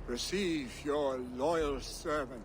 Receive your loyal servant.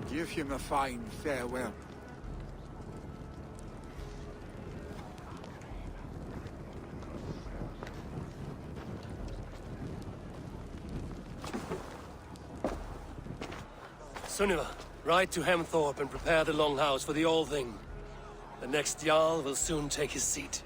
Give him a fine farewell. Sunniva, ride to Hemthorpe and prepare the Longhouse for the All-Thing. The next Jarl will soon take his seat.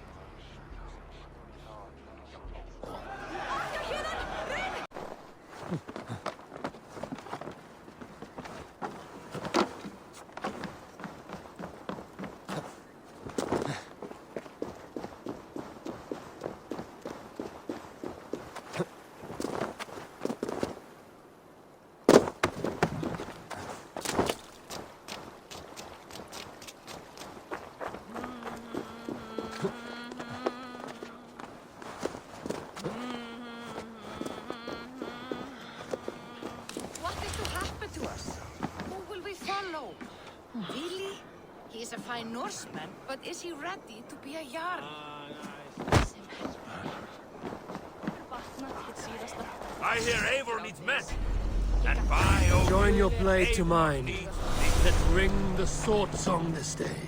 Really? He is a fine Norseman, but is he ready to be a Jarl? I hear Eivor needs men. And by join your blade to mine. Let ring the sword song this day.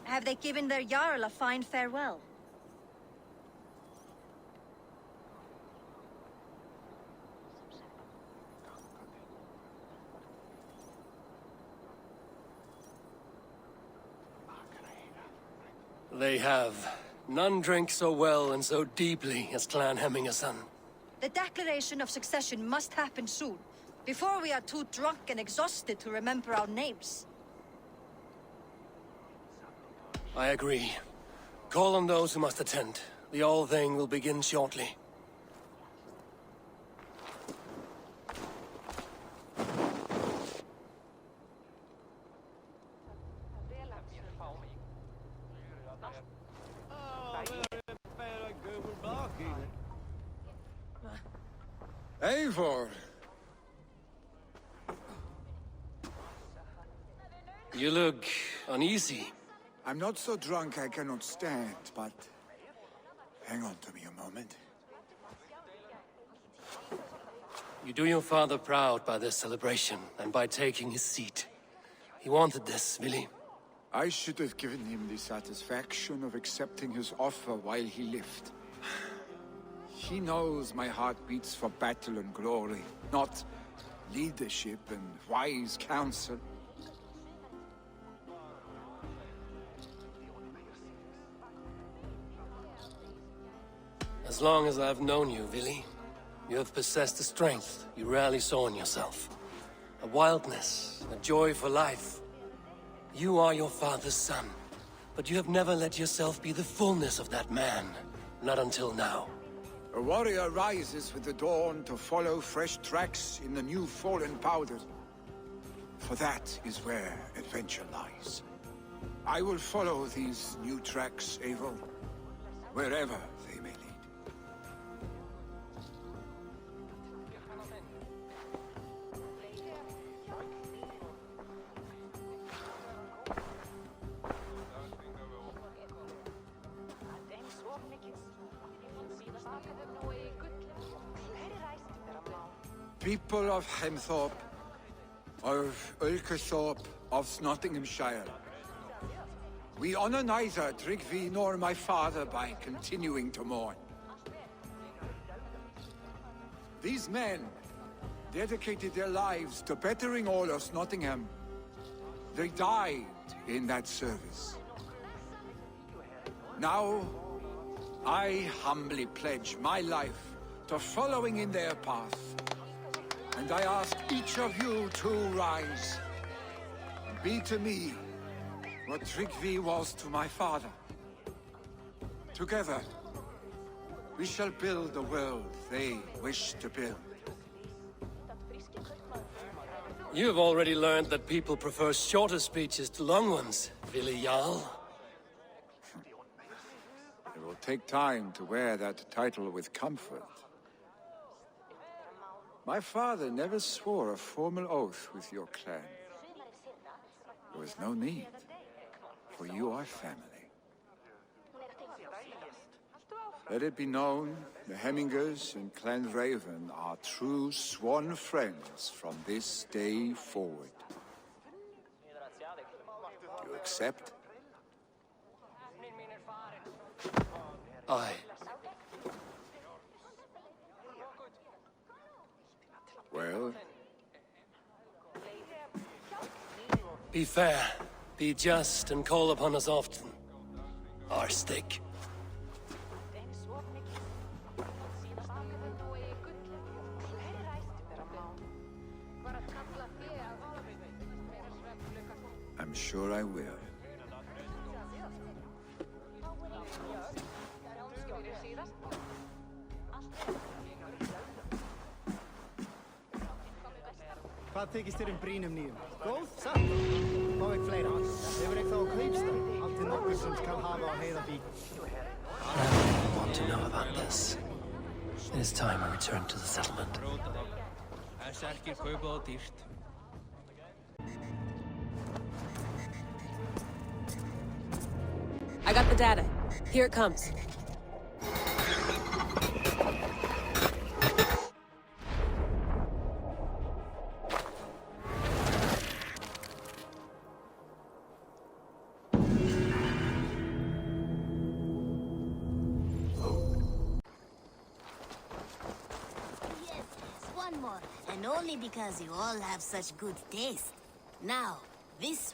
Have they given their Jarl a fine farewell? They have. None drink so well and so deeply as Clan Hemmingason. The declaration of succession must happen soon, before we are too drunk and exhausted to remember our names. I agree. Call on those who must attend. The All-Thing will begin shortly. Eivor! You look uneasy. I'm not so drunk I cannot stand, but... hang on to me a moment. You do your father proud by this celebration, and by taking his seat. He wanted this, Willi. I should have given him the satisfaction of accepting his offer while he lived. He knows my heart beats for battle and glory, not leadership and wise counsel. As long as I've known you, Willi, you have possessed a strength you rarely saw in yourself. A wildness, a joy for life. You are your father's son, but you have never let yourself be the fullness of that man. Not until now. A warrior rises with the dawn to follow fresh tracks in the new fallen powder. For that is where adventure lies. I will follow these new tracks, Eivor, wherever they may lead. People of Hemthorpe, of Ulkerthorpe, of Nottinghamshire. We honor neither Tryggvi nor my father by continuing to mourn. These men dedicated their lives to bettering all of Nottingham. They died in that service. Now, I humbly pledge my life to following in their path. And I ask each of you to rise. Be to me what Tryggvi was to my father. Together, we shall build the world they wish to build. You have already learned that people prefer shorter speeches to long ones, Willi Jarl. It will take time to wear that title with comfort. My father never swore a formal oath with your clan. There was no need, for you are family. Let it be known, the Hemmingers and Clan Raven are true sworn friends from this day forward. You accept? Aye. Well, Be fair, be just, and call upon us often. Arstic. I'm sure I will. Hvað þykist þér brínum nýjum? Góð, satt? Fá ekki fleira. Hefur ekki þá á kaupstað? Allt til nokkur sem skal hafa á heiðabík. I want to know about this. It is time I return to the settlement. I got the data. Here it comes. One more, and only because you all have such good taste. Now, this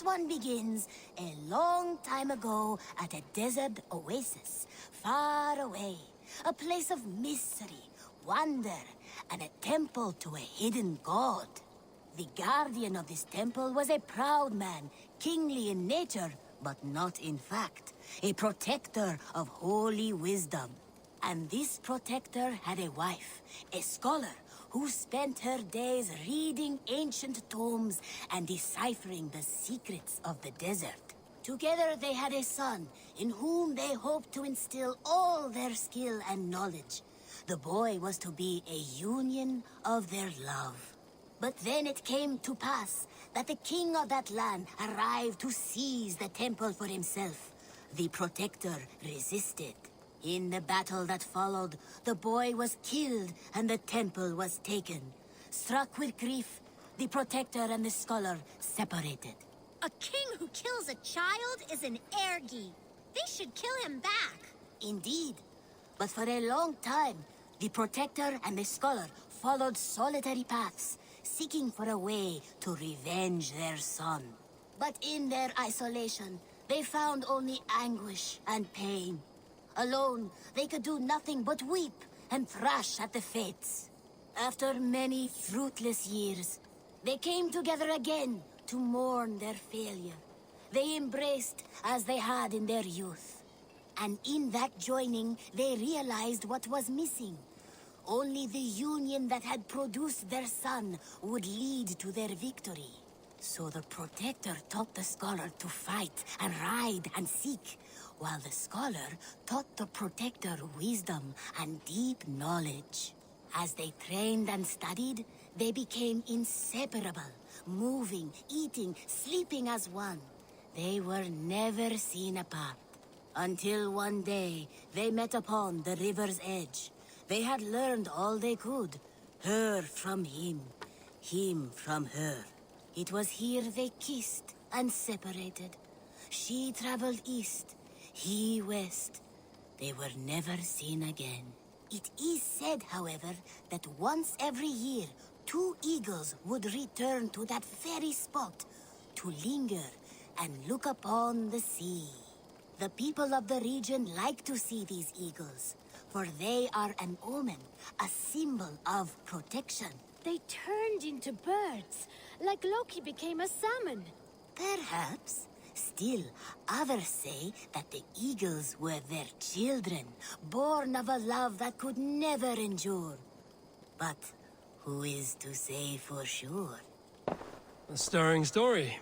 one begins a long time ago at a desert oasis, far away. A place of mystery, wonder, and a temple to a hidden god. The guardian of this temple was a proud man, kingly in nature, but not in fact. A protector of holy wisdom. And this protector had a wife, a scholar, who spent her days reading ancient tomes and deciphering the secrets of the desert. Together they had a son, in whom they hoped to instill all their skill and knowledge. The boy was to be a union of their love. But then it came to pass that the king of that land arrived to seize the temple for himself. The protector resisted. In the battle that followed, the boy was killed and the temple was taken. Struck with grief, the protector and the scholar separated. A king who kills a child is an ergi. They should kill him back. Indeed. But for a long time, the protector and the scholar followed solitary paths, seeking for a way to revenge their son. But in their isolation, they found only anguish and pain. Alone, they could do nothing but weep and thrash at the fates. After many fruitless years, they came together again to mourn their failure. They embraced as they had in their youth. And in that joining, they realized what was missing. Only the union that had produced their son would lead to their victory. So the protector taught the scholar to fight and ride and seek, while the scholar taught the protector wisdom and deep knowledge. As they trained and studied, they became inseparable, moving, eating, sleeping as one. They were never seen apart. Until one day, they met upon the river's edge. They had learned all they could, her from him from her. It was here they kissed and separated. She traveled east, he west. They were never seen again. It is said, however, that once every year, 2 eagles would return to that very spot to linger and look upon the sea. The people of the region like to see these eagles, for they are an omen, a symbol of protection. They turned into birds, like Loki became a salmon. Perhaps. Still, others say that the eagles were their children, born of a love that could never endure. But who is to say for sure? A stirring story.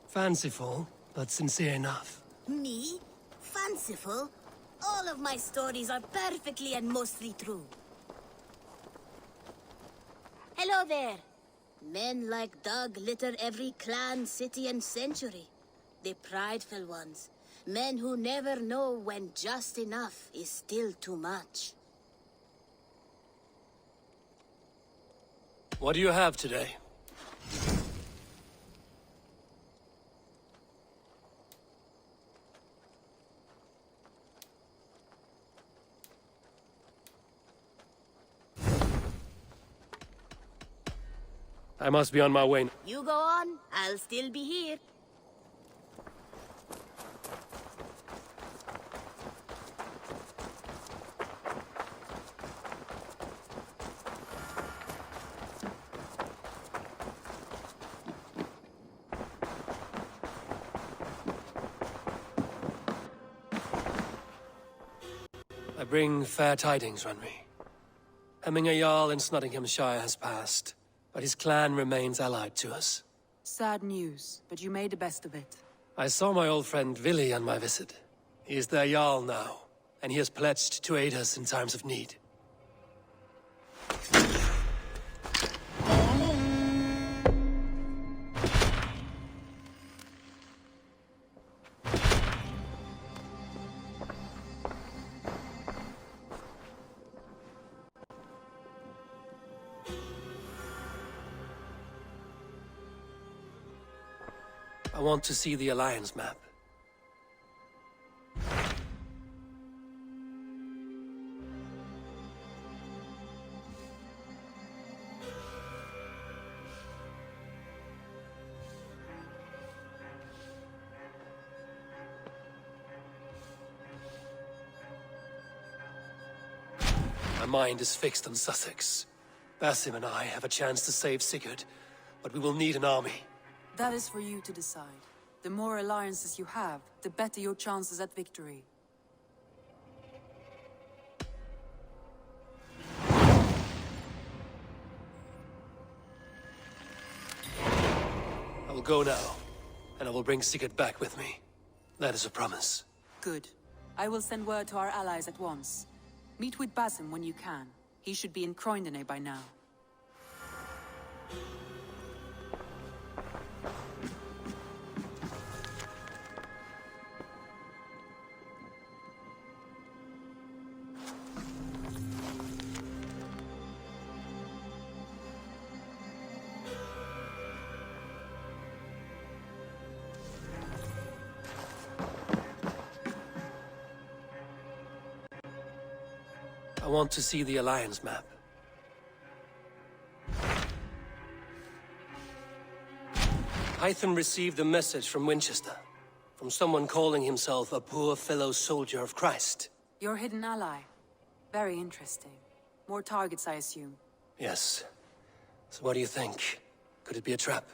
Fanciful, but sincere enough. Me? Fanciful? All of my stories are perfectly and mostly true. Hello there. Men like Doug litter every clan, city, and century. The prideful ones. Men who never know when just enough is still too much. What do you have today? I must be on my way. You go on, I'll still be here. I bring fair tidings, Runry. Hemminger Jarl in Nottinghamshire has passed, but his clan remains allied to us. Sad news, but you made the best of it. I saw my old friend Willi on my visit. He is their Jarl now, and he has pledged to aid us in times of need. I want to see the Alliance map. My mind is fixed on Sussex. Basim and I have a chance to save Sigurd, but we will need an army. That is for you to decide. The more alliances you have, the better your chances at victory. I will go now, and I will bring Sigurd back with me. That is a promise. Good. I will send word to our allies at once. Meet with Basim when you can. He should be in Croydon by now. I want to see the Alliance map. Hytham received a message from Winchester, from someone calling himself a poor fellow soldier of Christ. Your hidden ally. Very interesting. More targets, I assume. Yes. So what do you think? Could it be a trap?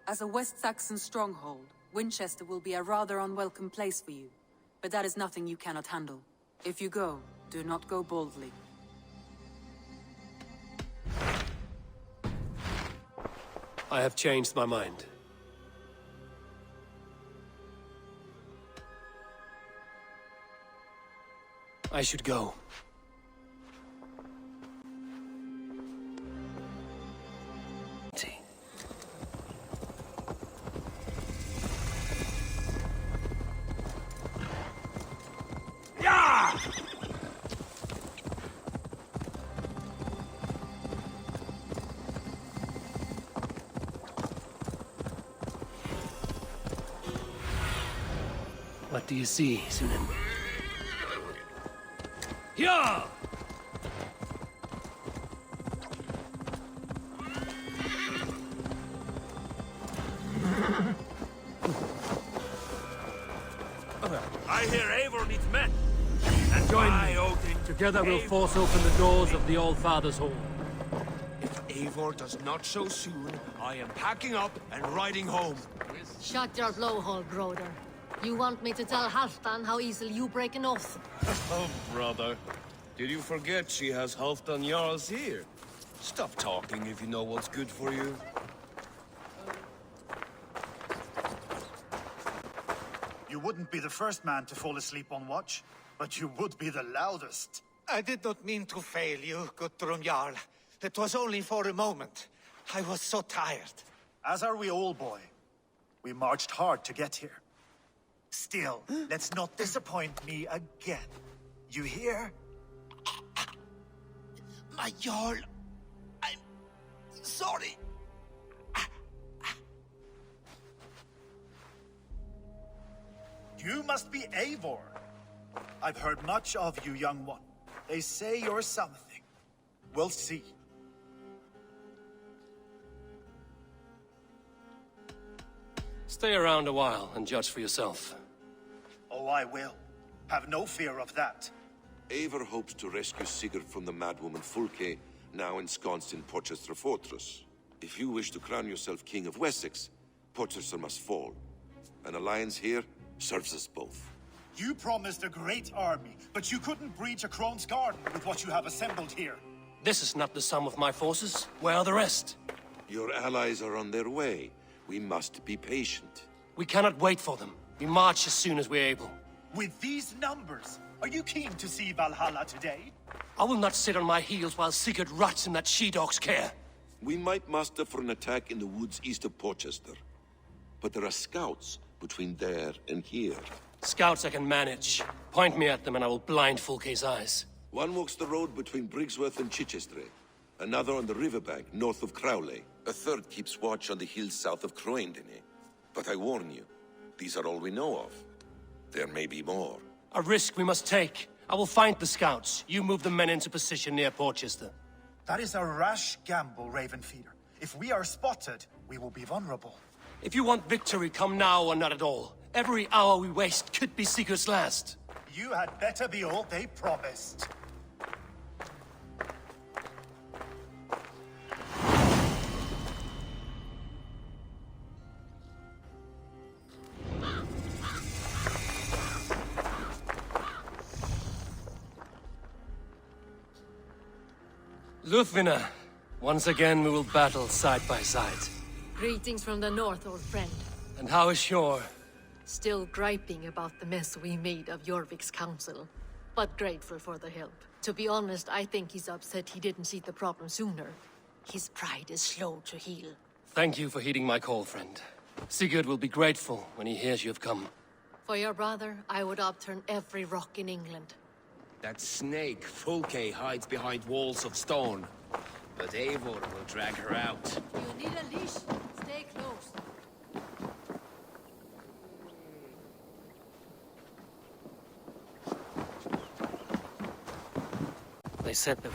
As a West Saxon stronghold, Winchester will be a rather unwelcome place for you. But that is nothing you cannot handle. If you go, do not go boldly. I have changed my mind. I should go. What do you see, Sunan? Yeah! I hear Eivor needs men. And Join I, me. Odin, Together we'll Eivor force open the doors of the All-Father's Hall. If Eivor does not so soon, I am packing up and riding home. Shut your blowhole, brother. You want me to tell Halfdan how easily you break an oath? Oh, brother. Did you forget she has Halfdan Jarl's here? Stop talking if you know what's good for you. You wouldn't be the first man to fall asleep on watch, but you would be the loudest. I did not mean to fail you, Gudrun Jarl. It was only for a moment. I was so tired. As are we all, boy. We marched hard to get here. Still, let's not disappoint me again. You hear? My Jarl, I'm sorry. You must be Eivor. I've heard much of you, young one. They say you're something. We'll see. Stay around a while and judge for yourself. Oh, I will. Have no fear of that. Eivor hopes to rescue Sigurd from the madwoman Fulke, now ensconced in Porchester Fortress. If you wish to crown yourself King of Wessex, Porchester must fall. An alliance here serves us both. You promised a great army, but you couldn't breach a Crone's garden with what you have assembled here. This is not the sum of my forces. Where are the rest? Your allies are on their way. We must be patient. We cannot wait for them. We march as soon as we're able. With these numbers, are you keen to see Valhalla today? I will not sit on my heels while Sigurd rots in that she-dog's care. We might muster for an attack in the woods east of Porchester. But there are scouts between there and here. Scouts I can manage. Point me at them and I will blind Fulke's eyes. One walks the road between Briggsworth and Chichester. Another on the riverbank north of Crowley. A third keeps watch on the hills south of Croendene. But I warn you, these are all we know of. There may be more. A risk we must take. I will find the scouts. You move the men into position near Porchester. That is a rash gamble, Ravenfeeder. If we are spotted, we will be vulnerable. If you want victory, come now or not at all. Every hour we waste could be Sigurd's last. You had better be all they promised. Lúthvina, once again we will battle side by side. Greetings from the north, old friend. And how is Shore? Still griping about the mess we made of Jorvik's council, but grateful for the help. To be honest, I think he's upset he didn't see the problem sooner. His pride is slow to heal. Thank you for heeding my call, friend. Sigurd will be grateful when he hears you have come. For your brother, I would upturn every rock in England. That snake, Fulke, hides behind walls of stone. But Eivor will drag her out. You need a leash. Stay close. They said that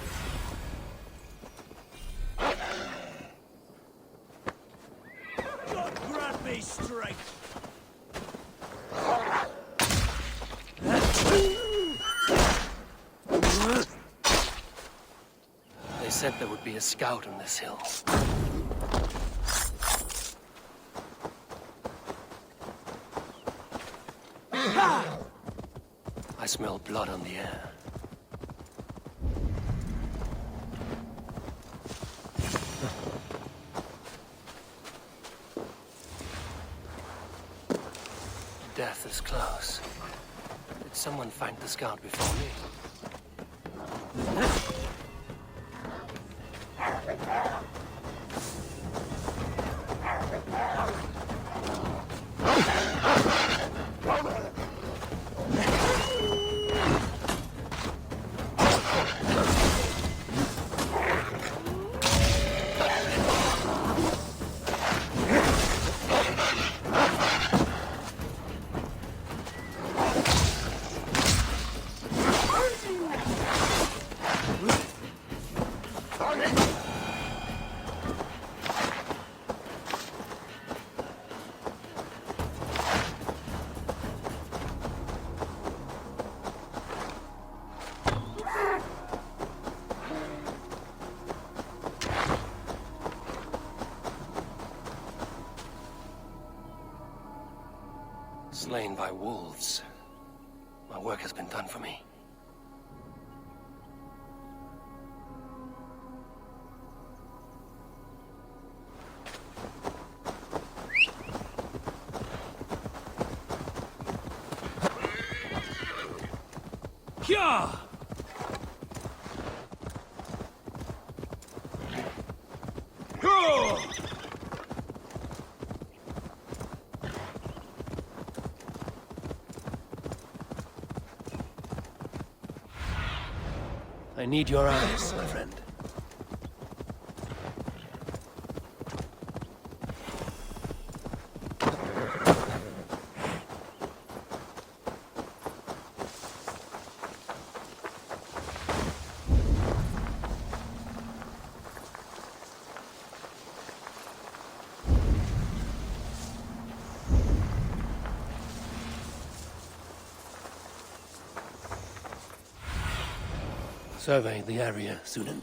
God grant me strength! They said there would be a scout on this hill. I smell blood on the air. Death is close. Did someone find the scout before me? Slain by wolves. My work has been done for me. Yeah! I need your eyes, my friend. Survey the area, Sunan.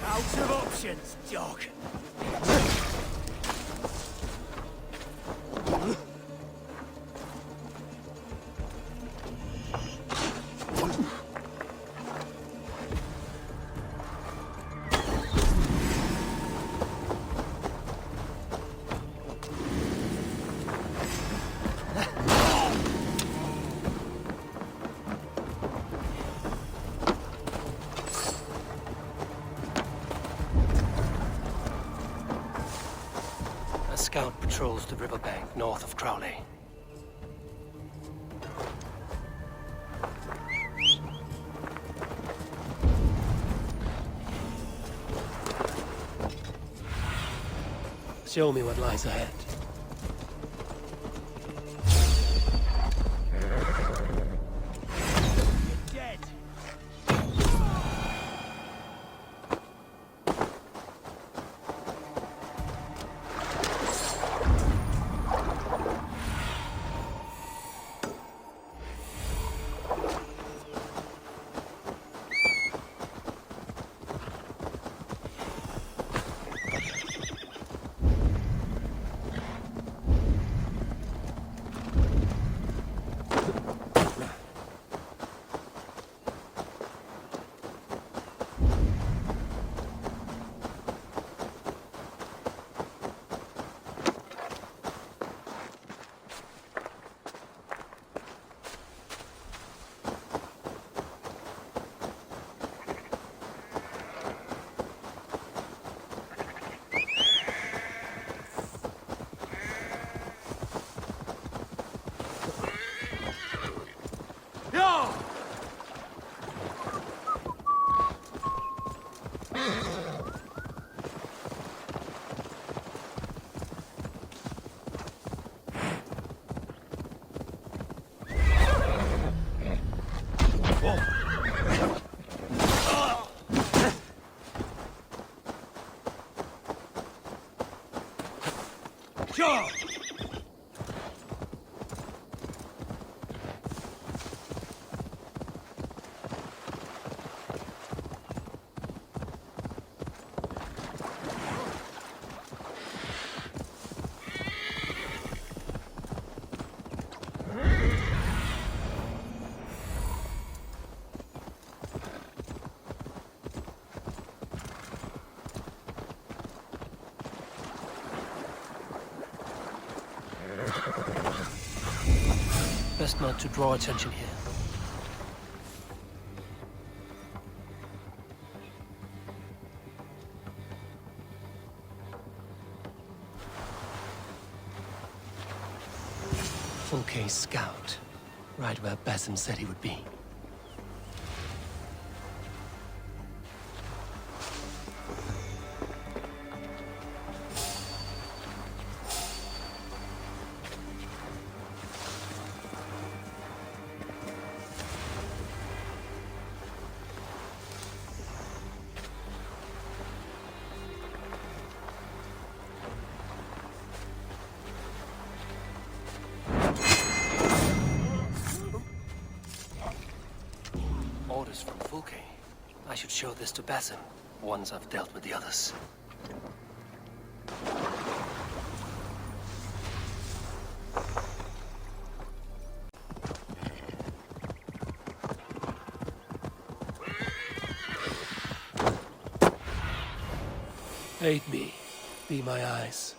Out of options, dog. A scout patrols the riverbank north of Crowley. Show me what lies ahead. Dead. Best not to draw attention here. Fulke's scout. Right where Basim said he would be. Orders from Fulke. I should show this to Basim, once I've dealt with the others. Aid me. Be my eyes.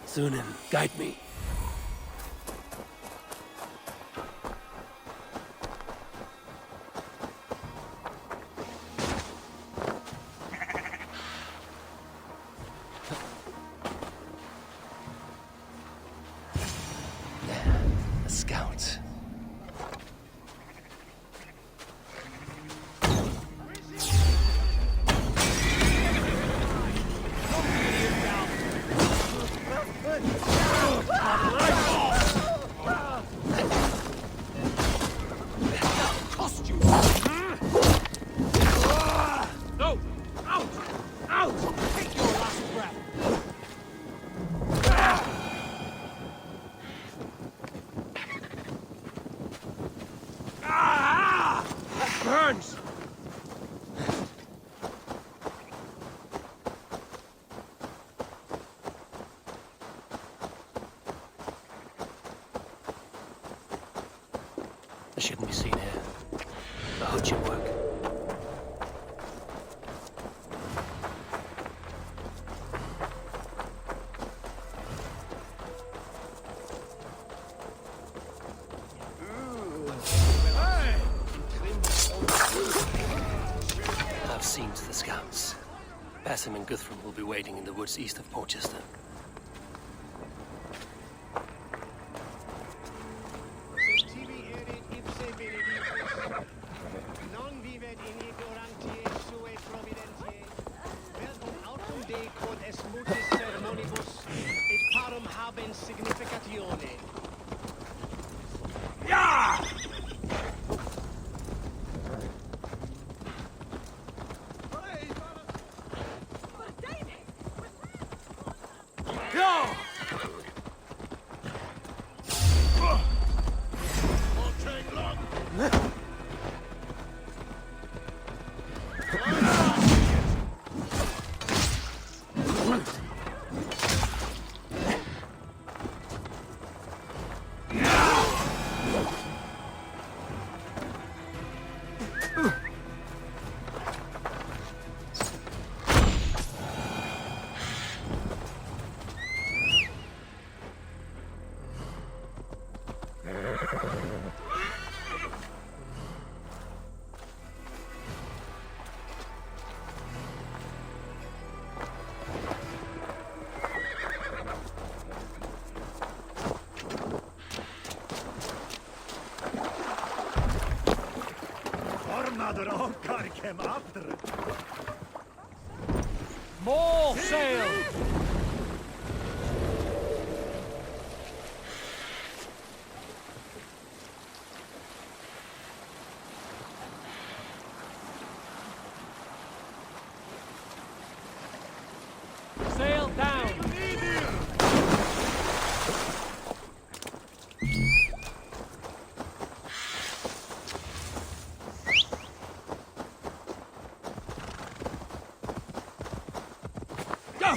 Sunan, guide me. There, a scout. Burns! I shouldn't be seen here. The hood should work. I've seen to the scouts. Basim and Guthrum will be waiting in the woods east of Porchester. More sail! Sail down! Go!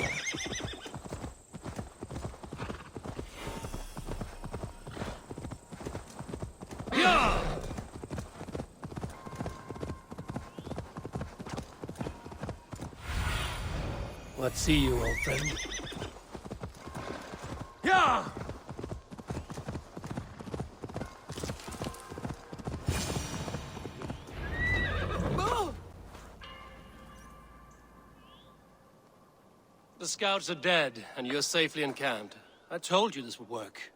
What see you, old friend? Yeah! The scouts are dead, and you're safely encamped. I told you this would work.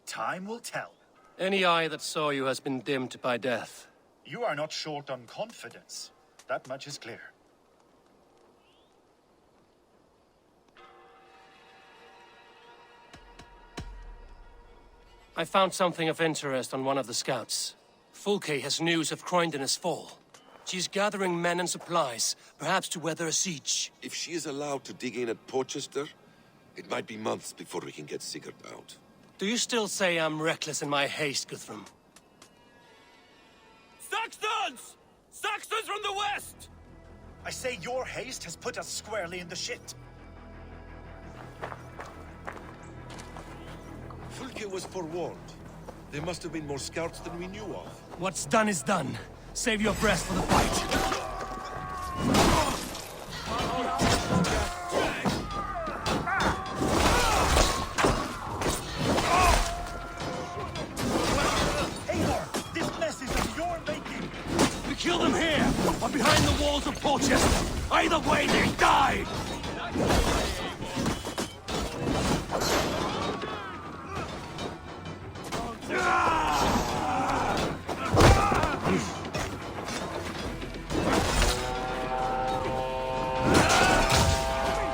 Time will tell. Any eye that saw you has been dimmed by death. You are not short on confidence. That much is clear. I found something of interest on one of the scouts. Fulke has news of Croydon's fall. She's gathering men and supplies, perhaps to weather a siege. If she is allowed to dig in at Porchester, it might be months before we can get Sigurd out. Do you still say I'm reckless in my haste, Guthrum? Saxons! Saxons from the west! I say your haste has put us squarely in the shit. Fulke was forewarned. There must have been more scouts than we knew of. What's done is done. Save your breath for the fight. This mess is of your making! We kill them here, or behind the walls of Porchester. Either way, they die!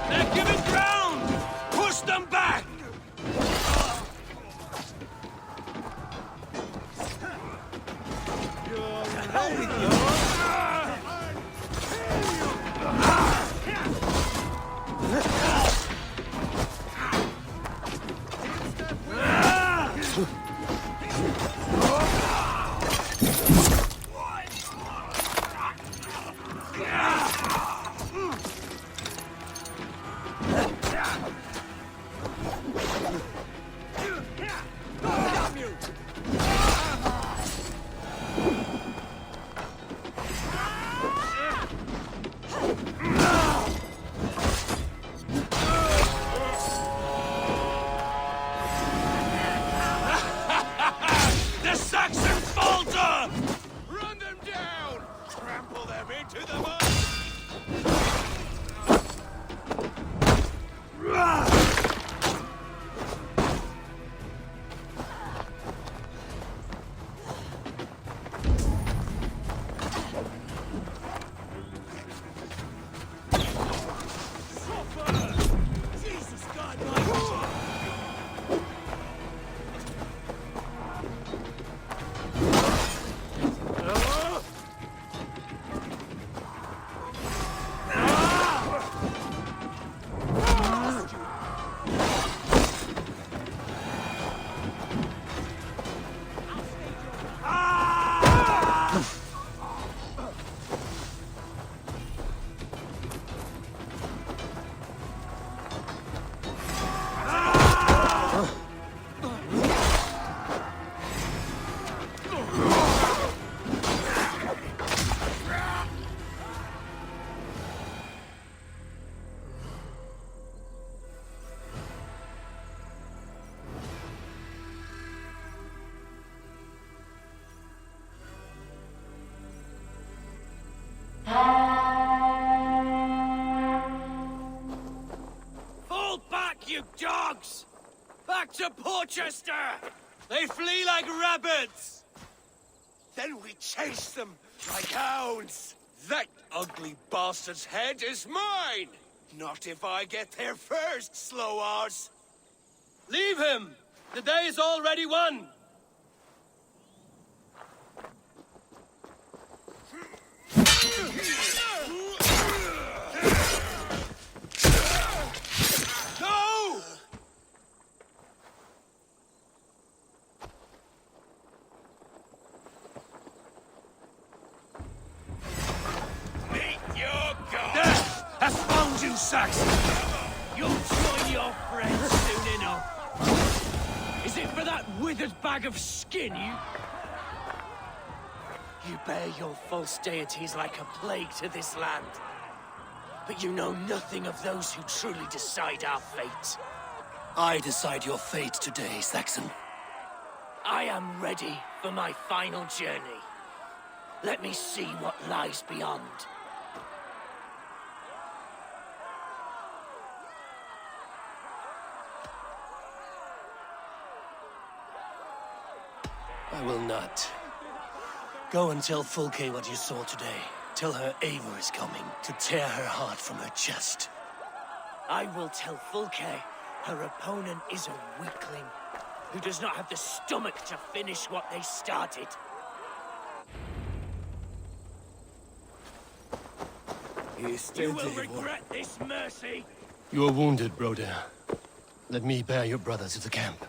They're giving ground! Push them back! Hell with you! The Saxons falter! Run them down! Trample them into the mud! Jesus God, my Fall back, you dogs! Back to Porchester! They flee like rabbits! Then we chase them like hounds. That ugly bastard's head is mine! Not if I get there first, slow arse! Leave him! The day is already won! No! Meet your god! Death has found you, Saxon! You'll join your friends soon enough! Is it for that withered bag of skin you... You bear your false deities like a plague to this land. but you know nothing of those who truly decide our fate. I decide your fate today, Saxon. I am ready for my final journey. Let me see what lies beyond. I will not. Go and tell Fulke what you saw today. Tell her Eivor is coming to tear her heart from her chest. I will tell Fulke her opponent is a weakling who does not have the stomach to finish what they started. You will regret this, Mercy! You are wounded, Broder. Let me bear your brother to the camp.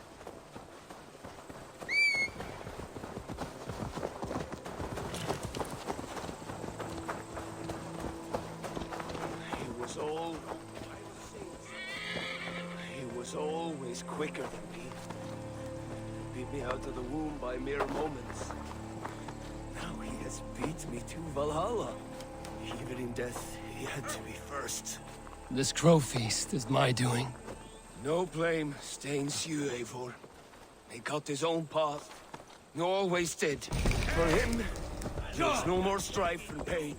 He was always quicker than me. Beat me out of the womb by mere moments. Now he has beat me to Valhalla. Even in death, he had to be first. This crow feast is my doing. No blame stains you, Eivor. He got his own path. He always did. For him, there's no more strife and pain.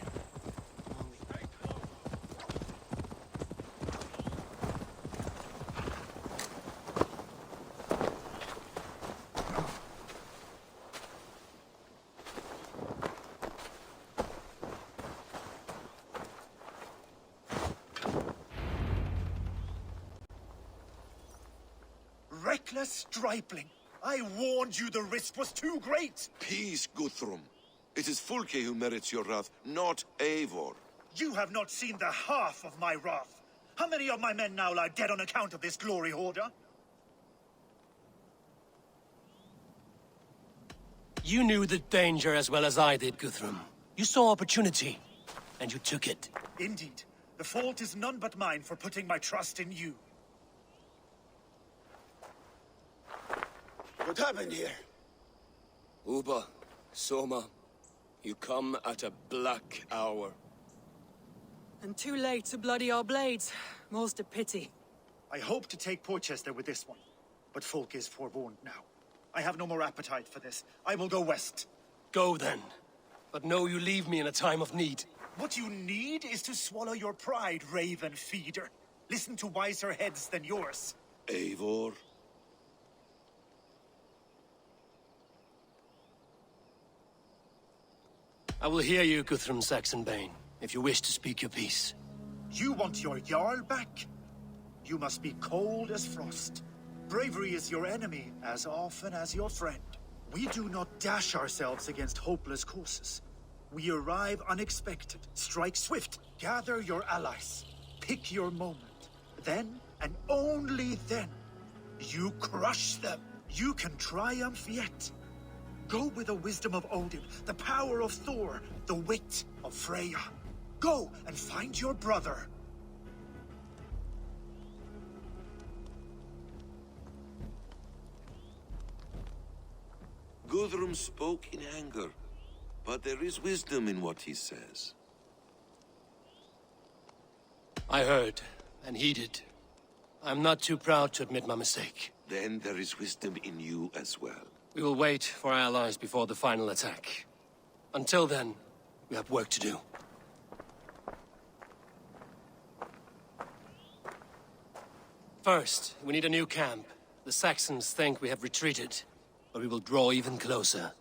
Reckless stripling! I warned you the risk was too great! Peace, Guthrum. It is Fulke who merits your wrath, not Eivor. You have not seen the half of my wrath. How many of my men now lie dead on account of this glory hoarder? You knew the danger as well as I did, Guthrum. You saw opportunity, and you took it. Indeed. The fault is none but mine for putting my trust in you. What happened here? Uba, Soma, you come at a black hour. And too late to bloody our blades. More's the pity. I hope to take Porchester with this one, but Folk is forewarned now. I have no more appetite for this. I will go west. Go then. But know you leave me in a time of need. What you need is to swallow your pride, raven feeder. Listen to wiser heads than yours. Eivor? I will hear you, Guthrum Saxonbane, if you wish to speak your piece. You want your Jarl back? You must be cold as frost. Bravery is your enemy as often as your friend. We do not dash ourselves against hopeless courses. We arrive unexpected, strike swift, gather your allies, pick your moment. Then, and only then, you crush them. You can triumph yet. Go with the wisdom of Odin, the power of Thor, the wit of Freya. Go and find your brother. Guthrum spoke in anger, but there is wisdom in what he says. I heard, and heeded. I'm not too proud to admit my mistake. Then there is wisdom in you as well. We will wait for our allies before the final attack. Until then, we have work to do. First, we need a new camp. The Saxons think we have retreated, but we will draw even closer.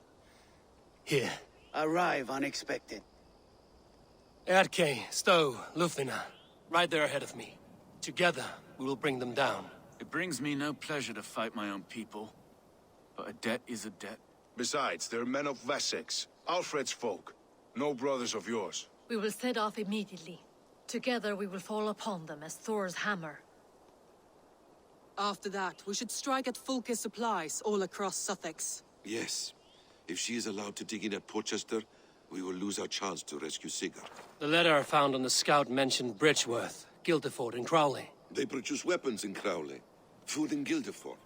Here. Arrive unexpected. Erke, Stowe, Lufina, right there ahead of me. Together, we will bring them down. It brings me no pleasure to fight my own people. But a debt is a debt. Besides, they're men of Wessex, Alfred's folk. No brothers of yours. We will set off immediately. Together we will fall upon them as Thor's hammer. After that, we should strike at Fulke's supplies all across Sussex. Yes. If she is allowed to dig in at Porchester, we will lose our chance to rescue Sigurd. The letter found on the scout mentioned Bridgeworth, Guildeford, and Crowley. They produce weapons in Crowley, food in Guildeford.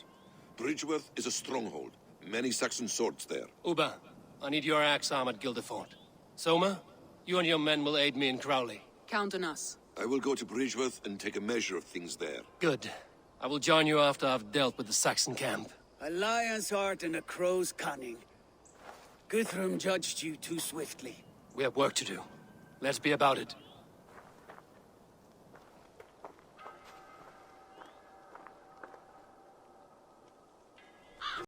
Bridgeworth is a stronghold. Many Saxon swords there. Uba, I need your axe arm at Guildeford. Soma, you and your men will aid me in Crowley. Count on us. I will go to Bridgeworth and take a measure of things there. Good. I will join you after I've dealt with the Saxon camp. A lion's heart and a crow's cunning. Guthrum judged you too swiftly. We have work to do. Let's be about it.